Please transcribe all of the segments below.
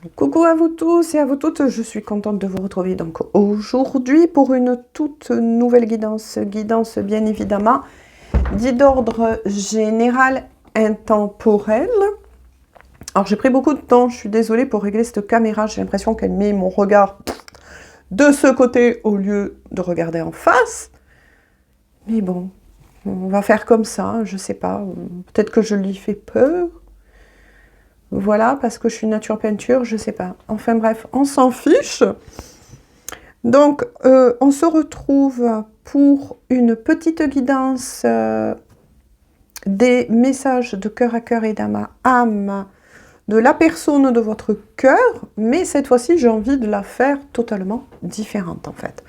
Coucou à vous tous et à vous toutes, je suis contente de vous retrouver donc aujourd'hui pour une toute nouvelle guidance, bien évidemment, dit d'ordre général intemporel. Alors j'ai pris beaucoup de temps, je suis désolée pour régler cette caméra, j'ai l'impression qu'elle met mon regard de ce côté au lieu de regarder en face. Mais bon, on va faire comme ça, je sais pas, peut-être que je lui fais peur. Voilà, parce que je suis nature peinture, je sais pas. Enfin bref, on s'en fiche. Donc, on se retrouve pour une petite guidance des messages de cœur à cœur et d'âme à âme de la personne de votre cœur, mais cette fois-ci, j'ai envie de la faire totalement différente, en fait.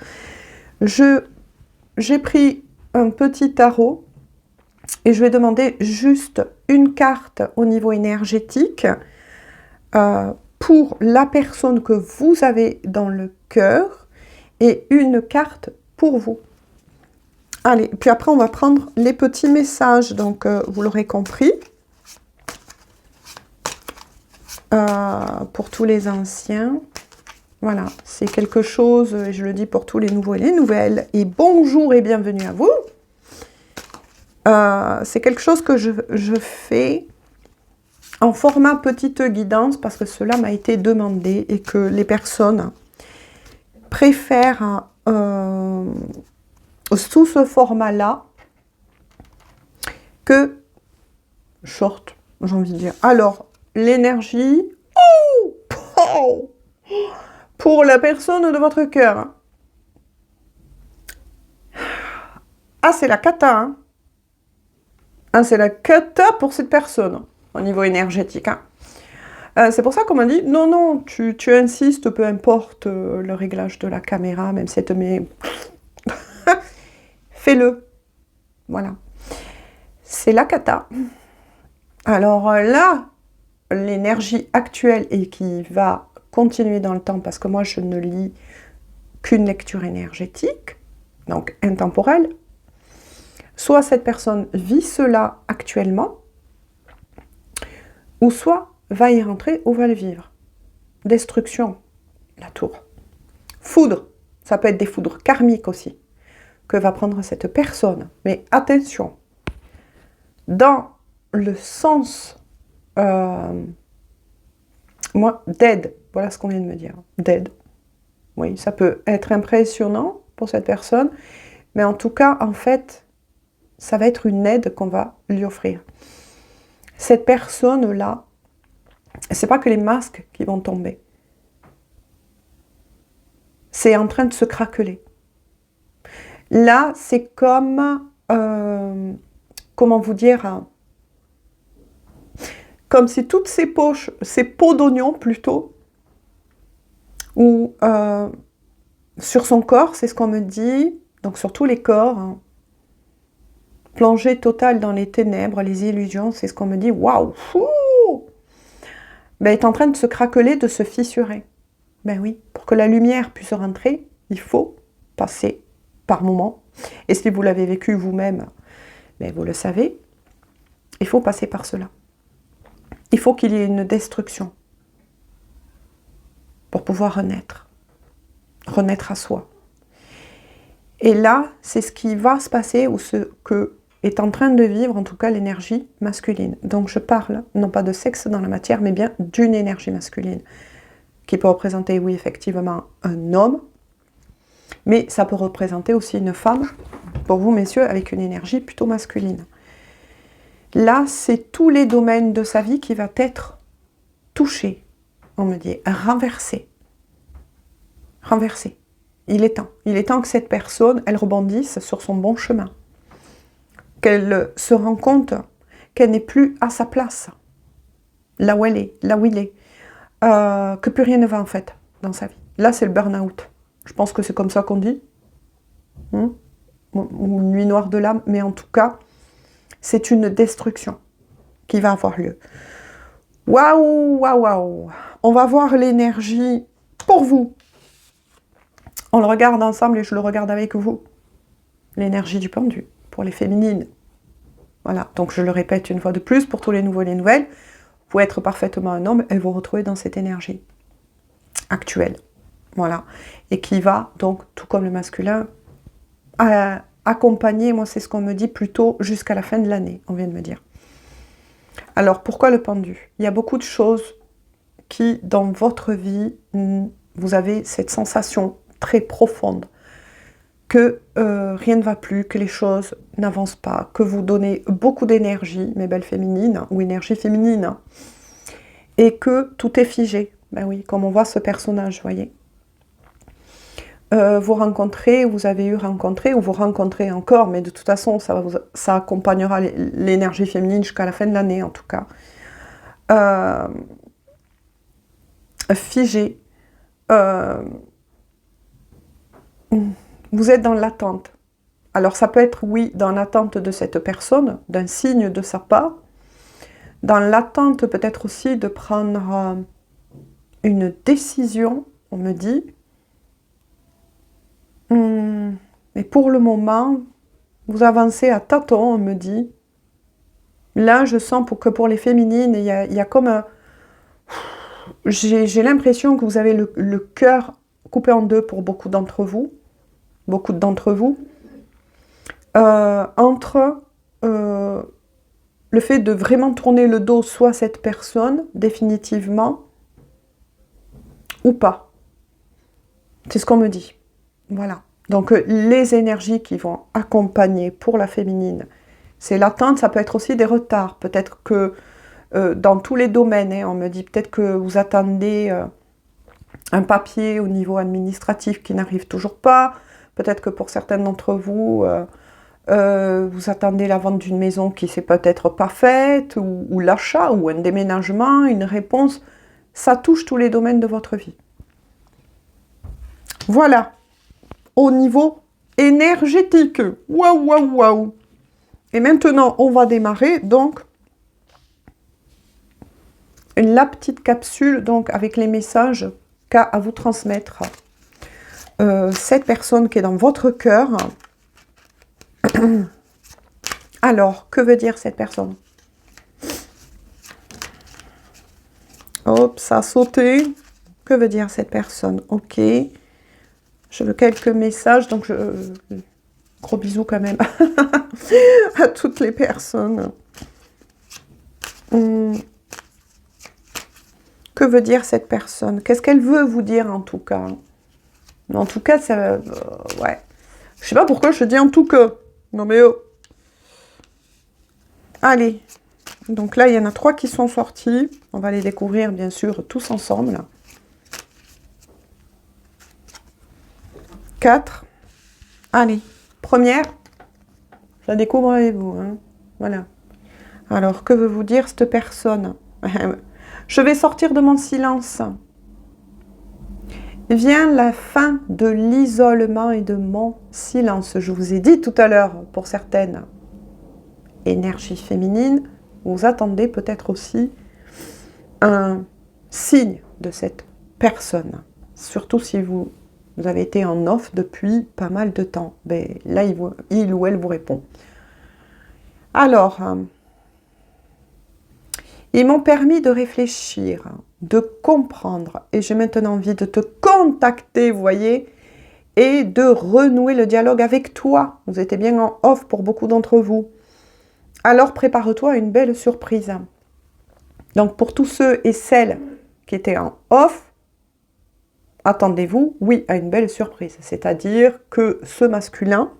J'ai pris un petit tarot et je vais demander juste une carte au niveau énergétique pour la personne que vous avez dans le cœur et une carte pour vous. Allez, puis après on va prendre les petits messages, donc vous l'aurez compris, pour tous les anciens. Voilà, c'est quelque chose, et je le dis pour tous les nouveaux et les nouvelles, et bonjour et bienvenue à vous. C'est quelque chose que je fais en format petite guidance parce que cela m'a été demandé et que les personnes préfèrent sous ce format-là que short, j'ai envie de dire. Alors, l'énergie pour la personne de votre cœur. Ah, c'est la cata, hein. Ah, c'est la cata pour cette personne, au niveau énergétique. Hein. C'est pour ça qu'on m'a dit, non, non, tu insistes, peu importe le réglage de la caméra, même si elle te met... Fais-le. Voilà. C'est la cata. Alors là, l'énergie actuelle et qui va continuer dans le temps, parce que moi, je ne lis qu'une lecture énergétique, donc intemporelle, soit cette personne vit cela actuellement, ou soit va y rentrer ou va le vivre. Destruction, la tour. Foudre, ça peut être des foudres karmiques aussi, que va prendre cette personne. Mais attention, dans le sens, moi, d'aide, voilà ce qu'on vient de me dire, d'aide. Oui, ça peut être impressionnant pour cette personne, mais en tout cas, en fait, ça va être une aide qu'on va lui offrir. Cette personne-là, c'est pas que les masques qui vont tomber. C'est en train de se craqueler. Là, c'est comme, comment vous dire, comme si toutes ces poches, ces pots d'oignons plutôt, ou sur son corps, c'est ce qu'on me dit, donc sur tous les corps, hein, plongée totale dans les ténèbres, les illusions, c'est ce qu'on me dit, waouh, ben, est en train de se craqueler, de se fissurer. Ben oui, pour que la lumière puisse rentrer, il faut passer par moments. Et si vous l'avez vécu vous-même, ben vous le savez, il faut passer par cela. Il faut qu'il y ait une destruction pour pouvoir renaître. Renaître à soi. Et là, c'est ce qui va se passer ou ce que est en train de vivre, en tout cas, l'énergie masculine. Donc je parle, non pas de sexe dans la matière, mais bien d'une énergie masculine, qui peut représenter, oui, effectivement, un homme, mais ça peut représenter aussi une femme, pour vous, messieurs, avec une énergie plutôt masculine. Là, c'est tous les domaines de sa vie qui va être touché, on me dit, renversé. Renversé. Il est temps que cette personne, elle rebondisse sur son bon chemin. Qu'elle se rend compte qu'elle n'est plus à sa place, là où elle est, là où il est, que plus rien ne va en fait dans sa vie. Là, c'est le burn-out. Je pense que c'est comme ça qu'on dit. Une nuit noire de l'âme, mais en tout cas, c'est une destruction qui va avoir lieu. Waouh, waouh, waouh. On va voir l'énergie pour vous. On le regarde ensemble et je le regarde avec vous. L'énergie du pendu, pour les féminines. Voilà, donc je le répète une fois de plus, pour tous les nouveaux et les nouvelles, vous pouvez être parfaitement un homme et vous retrouver dans cette énergie. actuel. Voilà. Et qui va, donc, tout comme le masculin, accompagner, moi c'est ce qu'on me dit, plutôt jusqu'à la fin de l'année, on vient de me dire. Alors, pourquoi le pendu? Il y a beaucoup de choses qui, dans votre vie, vous avez cette sensation très profonde que rien ne va plus, que les choses n'avancent pas, que vous donnez beaucoup d'énergie, mes belles féminines, ou énergie féminine, et que tout est figé. Ben oui, comme on voit ce personnage, vous voyez. Vous rencontrez, vous avez eu rencontré, ou vous rencontrez encore, mais de toute façon, ça accompagnera l'énergie féminine jusqu'à la fin de l'année, en tout cas. Figé. Vous êtes dans l'attente. Alors, ça peut être, oui, dans l'attente de cette personne, d'un signe de sa part, dans l'attente peut-être aussi de prendre une décision, on me dit. Mais pour le moment, vous avancez à tâtons, on me dit. Là, je sens que pour les féminines, il y a comme un... J'ai l'impression que vous avez le cœur coupé en deux pour beaucoup d'entre vous. Beaucoup d'entre vous. Entre le fait de vraiment tourner le dos soit à cette personne, définitivement, ou pas. C'est ce qu'on me dit. Voilà. Donc, les énergies qui vont accompagner pour la féminine, c'est l'attente, ça peut être aussi des retards. Peut-être que dans tous les domaines, hein, on me dit peut-être que vous attendez un papier au niveau administratif qui n'arrive toujours pas. Peut-être que pour certains d'entre vous, vous attendez la vente d'une maison qui ne s'est peut-être pas faite, ou l'achat, ou un déménagement, une réponse. Ça touche tous les domaines de votre vie. Voilà. Au niveau énergétique. Waouh, waouh, waouh. Et maintenant, on va démarrer, donc, la petite capsule, donc, avec les messages qu'a à vous transmettre cette personne qui est dans votre cœur. Alors, que veut dire cette personne? Hop, ça a sauté. Que veut dire cette personne? Ok. Je veux quelques messages, donc gros bisous quand même à toutes les personnes. Que veut dire cette personne? Qu'est-ce qu'elle veut vous dire en tout cas? En tout cas, ça... ouais. Je sais pas pourquoi je dis en tout cas. Non mais oh. Allez. Donc là, il y en a 3 qui sont sortis. On va les découvrir, bien sûr, tous ensemble. 4. Allez. Première. Je la découvre avec vous. Hein. Voilà. Alors, que veut vous dire cette personne? Je vais sortir de mon silence. Vient la fin de l'isolement et de mon silence. Je vous ai dit tout à l'heure, pour certaines énergies féminines, vous attendez peut-être aussi un signe de cette personne. Surtout si vous avez été en off depuis pas mal de temps. Ben, là, il ou elle vous répond. Alors, ils m'ont permis de réfléchir, de comprendre, et j'ai maintenant envie de te contacter, vous voyez, et de renouer le dialogue avec toi. Vous étiez bien en off pour beaucoup d'entre vous. Alors prépare-toi à une belle surprise. Donc pour tous ceux et celles qui étaient en off, attendez-vous, oui, à une belle surprise. C'est-à-dire que ce masculin,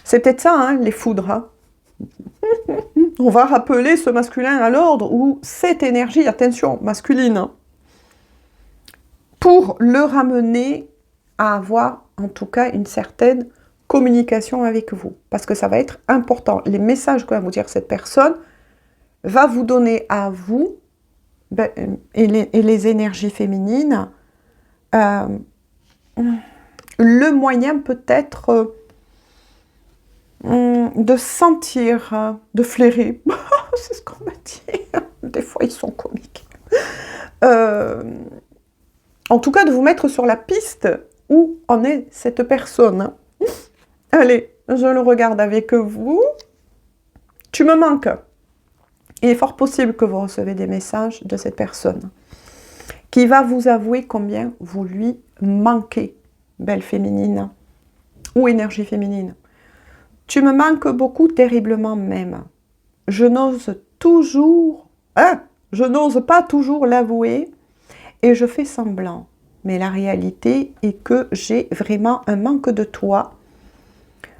c'est peut-être ça, hein, les foudres, hein. On va rappeler ce masculin à l'ordre, ou cette énergie, attention, masculine, hein, pour le ramener à avoir, en tout cas, une certaine communication avec vous. Parce que ça va être important. Les messages que va vous dire cette personne va vous donner à vous, et les énergies féminines, le moyen peut-être de sentir, de flairer. C'est ce qu'on m'a dit. Des fois, ils sont comiques. En tout cas, de vous mettre sur la piste où en est cette personne. Allez, je le regarde avec vous. Tu me manques. Il est fort possible que vous recevez des messages de cette personne qui va vous avouer combien vous lui manquez, belle féminine ou énergie féminine. Tu me manques beaucoup, terriblement même. Je n'ose pas toujours l'avouer et je fais semblant. Mais la réalité est que j'ai vraiment un manque de toi,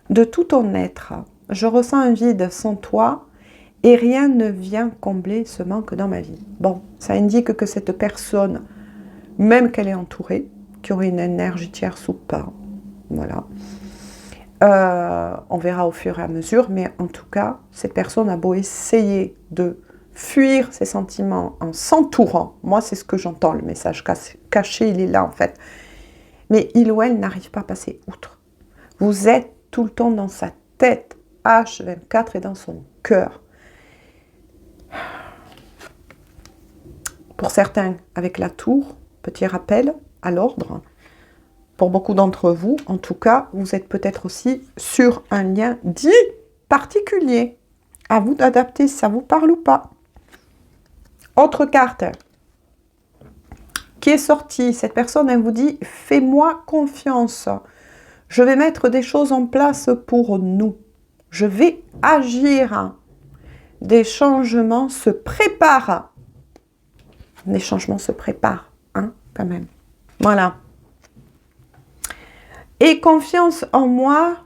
de tout ton être. Je ressens un vide sans toi et rien ne vient combler ce manque dans ma vie. Bon, ça indique que cette personne, même qu'elle est entourée, qui aurait une énergie tierce ou pas, voilà. On verra au fur et à mesure, mais en tout cas, cette personne a beau essayer de fuir ses sentiments en s'entourant. Moi, c'est ce que j'entends, le message caché, il est là en fait. Mais il ou elle n'arrive pas à passer outre. Vous êtes tout le temps dans sa tête, H24, et dans son cœur. Pour certains, avec la tour, petit rappel à l'ordre. Pour beaucoup d'entre vous, en tout cas, vous êtes peut-être aussi sur un lien dit particulier. À vous d'adapter si ça vous parle ou pas. Autre carte qui est sortie. Cette personne, elle vous dit « Fais-moi confiance. Je vais mettre des choses en place pour nous. Je vais agir. Des changements se préparent. » Les changements se préparent, hein, quand même. Voilà. Et confiance en moi,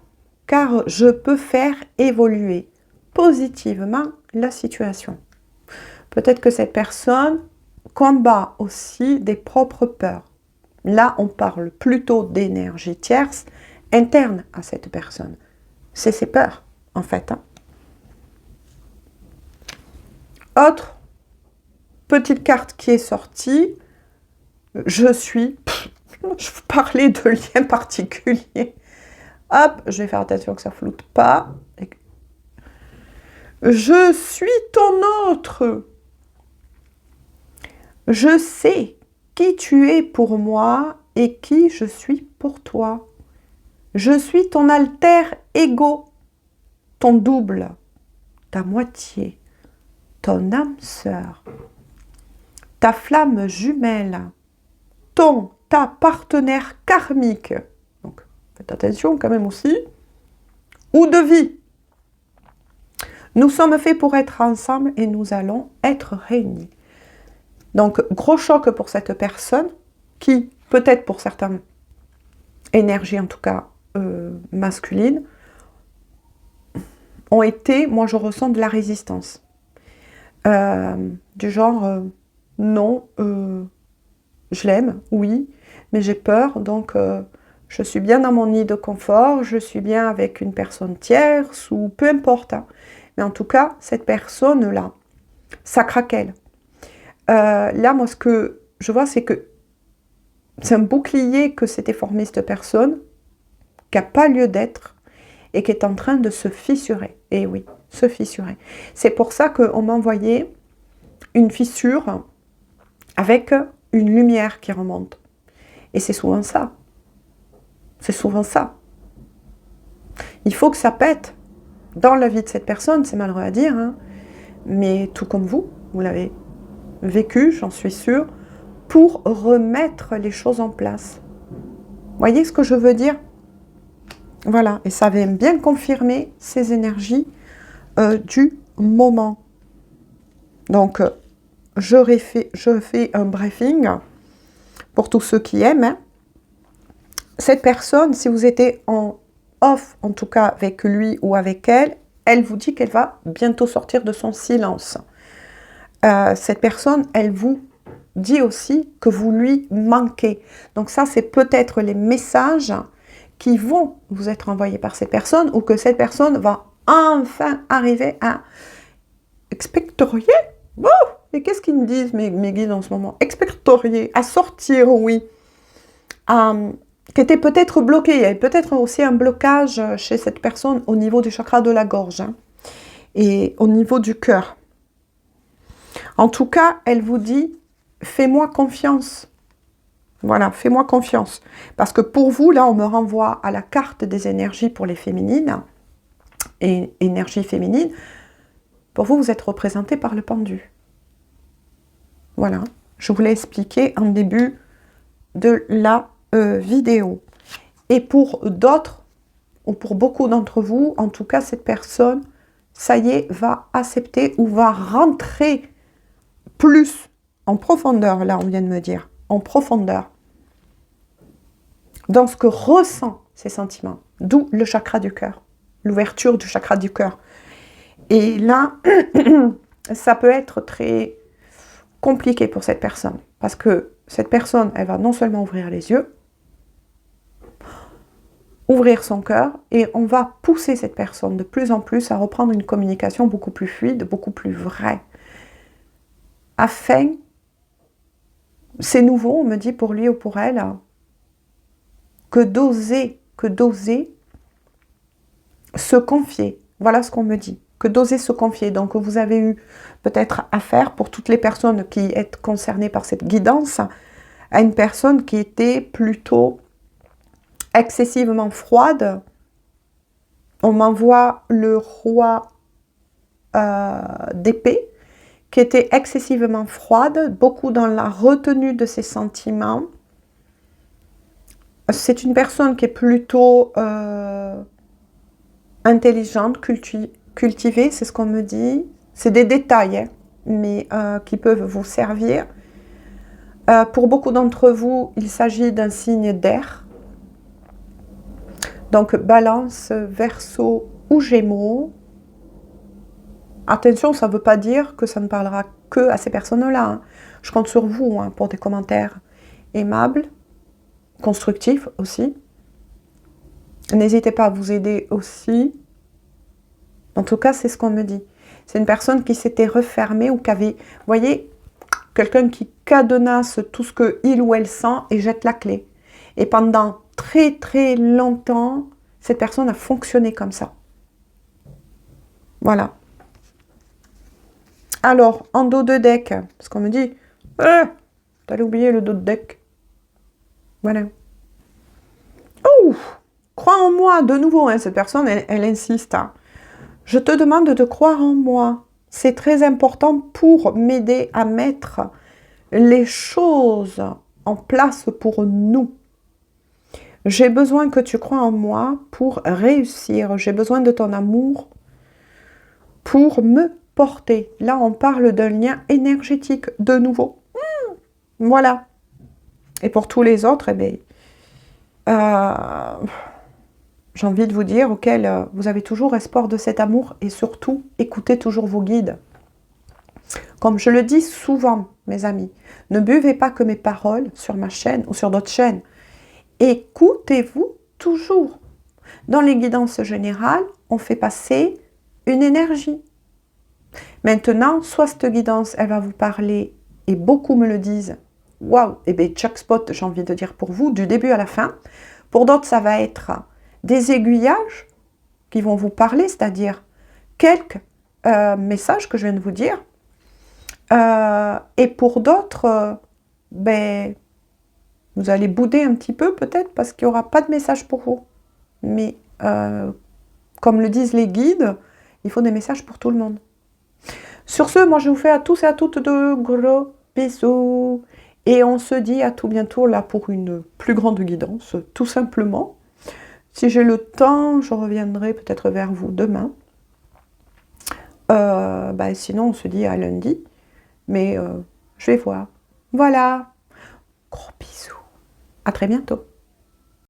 car je peux faire évoluer positivement la situation. Peut-être que cette personne combat aussi des propres peurs. Là, on parle plutôt d'énergie tierce interne à cette personne. C'est ses peurs, en fait. Hein. Autre petite carte qui est sortie. Je vous parlais de liens particuliers. Hop, je vais faire attention que ça ne floute pas. Je suis ton autre. Je sais qui tu es pour moi et qui je suis pour toi. Je suis ton alter ego, ton double, ta moitié, ton âme sœur, ta flamme jumelle, ta partenaire karmique. Donc, faites attention quand même aussi. Ou de vie. Nous sommes faits pour être ensemble et nous allons être réunis. Donc, gros choc pour cette personne qui, peut-être pour certaines énergies, en tout cas masculines, ont été, moi je ressens de la résistance. Du genre, non, je l'aime, oui, mais j'ai peur, donc je suis bien dans mon nid de confort, je suis bien avec une personne tierce, ou peu importe. Hein. Mais en tout cas, cette personne-là, ça craquelle. Là, moi, ce que je vois, c'est que c'est un bouclier que s'était formé cette personne, qui n'a pas lieu d'être, et qui est en train de se fissurer. Et oui, se fissurer. C'est pour ça qu'on m'a envoyé une fissure avec une lumière qui remonte. Et c'est souvent ça. C'est souvent ça. Il faut que ça pète dans la vie de cette personne, c'est malheureux à dire, hein, mais tout comme vous l'avez vécu, j'en suis sûre, pour remettre les choses en place. Voyez ce que je veux dire? Voilà, et ça vient bien confirmer ces énergies du moment. Donc, je fais un briefing pour tous ceux qui aiment. Hein. Cette personne, si vous étiez en off, en tout cas avec lui ou avec elle, elle vous dit qu'elle va bientôt sortir de son silence. Cette personne, elle vous dit aussi que vous lui manquez. Donc ça, c'est peut-être les messages qui vont vous être envoyés par cette personne ou que cette personne va enfin arriver à expectorier. Oh, mais qu'est-ce qu'ils me disent mes guides en ce moment? Expectorier, à sortir, oui. Qui était peut-être bloqué. Il y avait peut-être aussi un blocage chez cette personne au niveau du chakra de la gorge hein, et au niveau du cœur. En tout cas, elle vous dit, fais-moi confiance. Voilà, fais-moi confiance. Parce que pour vous, là, on me renvoie à la carte des énergies pour les féminines. Et énergie féminine, pour vous, vous êtes représenté par le pendu. Voilà. Je vous l'ai expliqué en début de la vidéo. Et pour d'autres, ou pour beaucoup d'entre vous, en tout cas, cette personne, ça y est, va accepter ou va rentrer plus en profondeur, là, on vient de me dire, en profondeur, dans ce que ressent ces sentiments. D'où le chakra du cœur, l'ouverture du chakra du cœur. Et là, ça peut être très compliqué pour cette personne. Parce que cette personne, elle va non seulement ouvrir les yeux, ouvrir son cœur, et on va pousser cette personne de plus en plus à reprendre une communication beaucoup plus fluide, beaucoup plus vraie. Afin, c'est nouveau, on me dit pour lui ou pour elle, que d'oser se confier. Voilà ce qu'on me dit. Que d'oser se confier. Donc vous avez eu peut-être affaire, pour toutes les personnes qui sont concernées par cette guidance, à une personne qui était plutôt excessivement froide. On m'envoie le roi d'épée, qui était excessivement froide, beaucoup dans la retenue de ses sentiments. C'est une personne qui est plutôt intelligente, cultivée, c'est ce qu'on me dit. C'est des détails, hein, mais qui peuvent vous servir. Pour beaucoup d'entre vous, il s'agit d'un signe d'air. Donc, Balance, Verseau ou Gémeaux. Attention, ça ne veut pas dire que ça ne parlera que à ces personnes-là. Hein. Je compte sur vous hein, pour des commentaires aimables, constructifs aussi. N'hésitez pas à vous aider aussi. En tout cas, c'est ce qu'on me dit. C'est une personne qui s'était refermée ou qui avait, vous voyez, quelqu'un qui cadenasse tout ce qu'il ou elle sent et jette la clé. Et pendant très très longtemps, cette personne a fonctionné comme ça. Voilà. Alors, en dos de deck, parce qu'on me dit, t'allais oublier le dos de deck. Voilà. Oh, crois en moi, de nouveau, hein, cette personne, elle insiste. Hein. Je te demande de croire en moi. C'est très important pour m'aider à mettre les choses en place pour nous. J'ai besoin que tu crois en moi pour réussir. J'ai besoin de ton amour pour me porter. Là, on parle d'un lien énergétique de nouveau. Voilà. Et pour tous les autres, eh bien, j'ai envie de vous dire auquel vous avez toujours espoir de cet amour et surtout, écoutez toujours vos guides. Comme je le dis souvent, mes amis, ne buvez pas que mes paroles sur ma chaîne ou sur d'autres chaînes. Écoutez-vous toujours. Dans les guidances générales, on fait passer une énergie. Maintenant, soit cette guidance, elle va vous parler, et beaucoup me le disent, waouh, et bien chaque spot, j'ai envie de dire pour vous, du début à la fin. Pour d'autres, ça va être des aiguillages qui vont vous parler, c'est-à-dire quelques messages que je viens de vous dire. Et pour d'autres, ben, vous allez bouder un petit peu peut-être parce qu'il n'y aura pas de message pour vous. Mais comme le disent les guides, il faut des messages pour tout le monde. Sur ce, moi je vous fais à tous et à toutes de gros bisous. Et on se dit à tout bientôt là pour une plus grande guidance, tout simplement. Si j'ai le temps, je reviendrai peut-être vers vous demain. Sinon, on se dit à lundi. Mais je vais voir. Voilà. Gros bisous. À très bientôt.